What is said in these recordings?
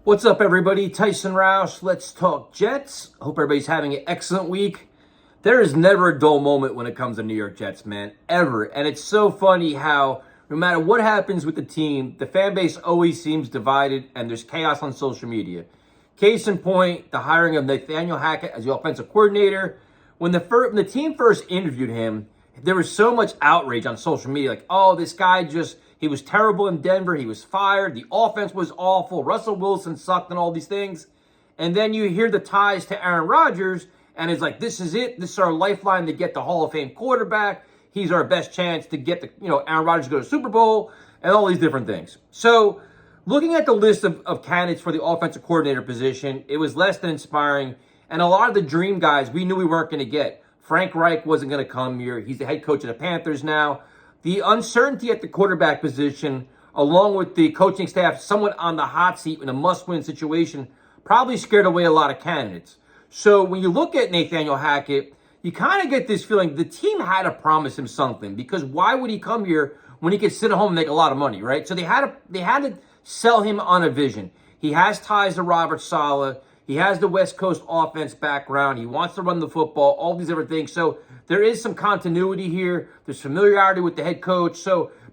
What's up, everybody? Tyson Roush. Let's talk Jets. Hope everybody's having an excellent week. There is never a dull moment when it comes to New York Jets, man, ever. And it's so funny how no matter what happens with the team, the fan base always seems divided and there's chaos on social media. Case in point, the hiring of Nathaniel Hackett as the offensive coordinator. When the team first interviewed him, there was so much outrage on social media. Like, oh, this guy he was terrible in Denver. He was fired. The offense was awful. Russell Wilson sucked and all these things. And then you hear the ties to Aaron Rodgers, and it's like, this is it. This is our lifeline to get the Hall of Fame quarterback. He's our best chance to get Aaron Rodgers to go to Super Bowl and all these different things. So looking at the list of candidates for the offensive coordinator position, it was less than inspiring. And a lot of the dream guys we knew we weren't going to get. Frank Reich wasn't going to come here. He's the head coach of the Panthers now. The uncertainty at the quarterback position, along with the coaching staff somewhat on the hot seat in a must-win situation, probably scared away a lot of candidates. So when you look at Nathaniel Hackett, you kind of get this feeling the team had to promise him something, because why would he come here when he could sit at home and make a lot of money, right? So they had to sell him on a vision. He has ties to Robert Saleh. He has the West Coast offense background. He wants to run the football, all these different things. So there is some continuity here. There's familiarity with the head coach.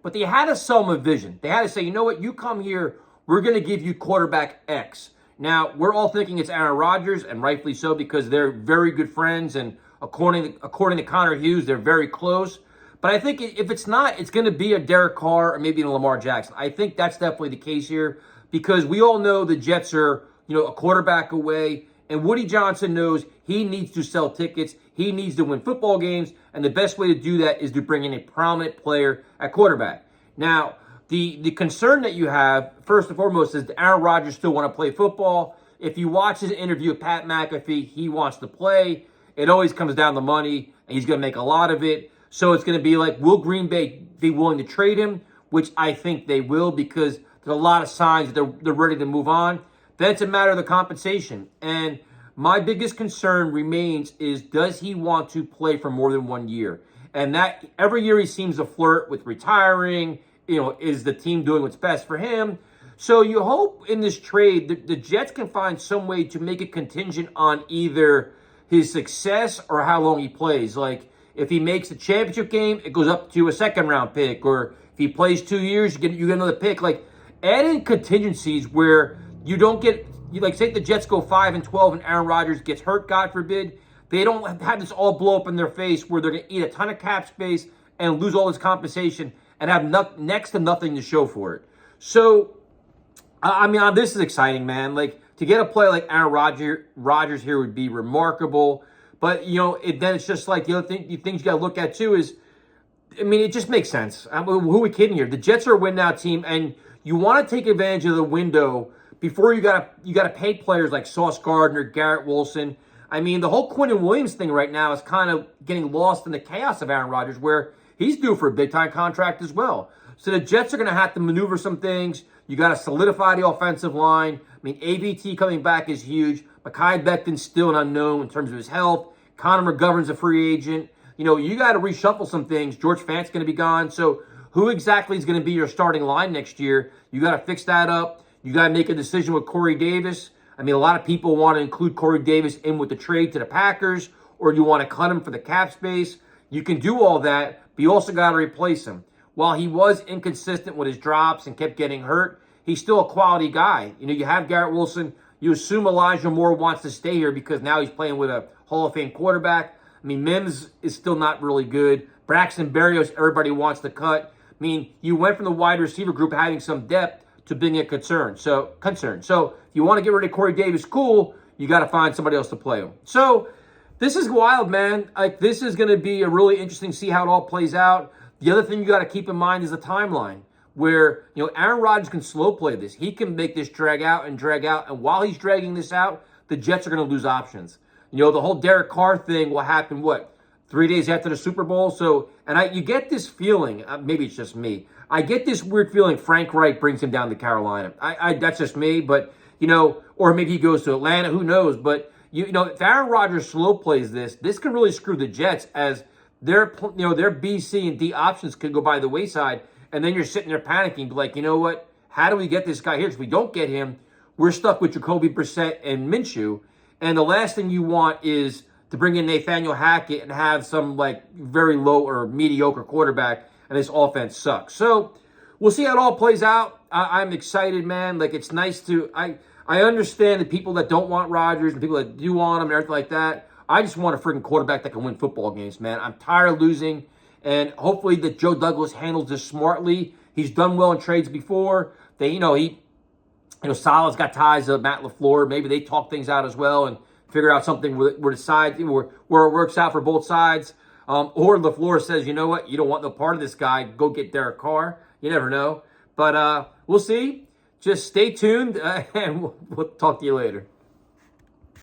But they had to sell him a vision. They had to say, you know what, you come here, we're going to give you quarterback X. Now, we're all thinking it's Aaron Rodgers, and rightfully so, because they're very good friends. And according to Connor Hughes, they're very close. But I think if it's not, it's going to be a Derek Carr or maybe a Lamar Jackson. I think that's definitely the case here, because we all know the Jets are a quarterback away, and Woody Johnson knows he needs to sell tickets. He needs to win football games, and the best way to do that is to bring in a prominent player at quarterback. Now, the concern that you have, first and foremost, is Aaron Rodgers still want to play football. If you watch his interview with Pat McAfee, he wants to play. It always comes down to money, and he's going to make a lot of it. So it's going to be like, will Green Bay be willing to trade him? Which I think they will, because there's a lot of signs that they're ready to move on. Then it's a matter of the compensation. And my biggest concern remains is, does he want to play for more than 1 year? And that every year he seems to flirt with retiring. Is the team doing what's best for him? So you hope in this trade the Jets can find some way to make it contingent on either his success or how long he plays. Like, if he makes the championship game, it goes up to a second-round pick. Or if he plays 2 years, you get another pick. Like, add in contingencies where you don't get, say the Jets go 5-12 and Aaron Rodgers gets hurt, God forbid. They don't have this all blow up in their face where they're going to eat a ton of cap space and lose all this compensation and have next to nothing to show for it. So, this is exciting, man. Like, to get a player like Aaron Rodgers here would be remarkable. But, then it's just like the other things you got to look at too is, it just makes sense. Who are we kidding here? The Jets are a win-now team, and you want to take advantage of the window before you gotta pay players like Sauce Gardner, Garrett Wilson. The whole Quinnen Williams thing right now is kind of getting lost in the chaos of Aaron Rodgers, where he's due for a big-time contract as well. So the Jets are going to have to maneuver some things. You got to solidify the offensive line. AVT coming back is huge. Mekhi Becton's still an unknown in terms of his health. Connor McGovern's a free agent. You got to reshuffle some things. George Fant's going to be gone. So who exactly is going to be your starting line next year? You got to fix that up. You got to make a decision with Corey Davis. A lot of people want to include Corey Davis in with the trade to the Packers, or you want to cut him for the cap space. You can do all that, but you also got to replace him. While he was inconsistent with his drops and kept getting hurt, he's still a quality guy. You have Garrett Wilson. You assume Elijah Moore wants to stay here because now he's playing with a Hall of Fame quarterback. Mims is still not really good. Braxton Berrios, everybody wants to cut. You went from the wide receiver group having some depth to being a concern. So if you want to get rid of Corey Davis, cool. You got to find somebody else to play him. So this is wild, man. This is going to be a really interesting to see how it all plays out. The other thing you got to keep in mind is the timeline, where Aaron Rodgers can slow play this. He can make this drag out, and while he's dragging this out, the Jets are going to lose options. The whole Derek Carr thing will happen 3 days after the Super Bowl. So, you get this feeling, maybe it's just me, I get this weird feeling Frank Reich brings him down to Carolina. That's just me, but, or maybe he goes to Atlanta, who knows? But, if Aaron Rodgers slow plays this can really screw the Jets, as their B, C, and D options could go by the wayside, and then you're sitting there panicking, like, how do we get this guy here? If we don't get him, we're stuck with Jacoby Brissett and Minshew. And the last thing you want is to bring in Nathaniel Hackett and have some like very low or mediocre quarterback, and this offense sucks. So we'll see how it all plays out. I'm excited, man. Like, it's nice to I understand the people that don't want Rodgers and people that do want him and everything like that. I just want a freaking quarterback that can win football games, man. I'm tired of losing, and hopefully that Joe Douglas handles this smartly. He's done well in trades before. Salah's got ties to Matt LaFleur. Maybe they talk things out as well and figure out something where it works out for both sides. Or LaFleur says, you know what, you don't want no part of this guy. Go get Derek Carr. You never know. But we'll see. Just stay tuned, and we'll talk to you later.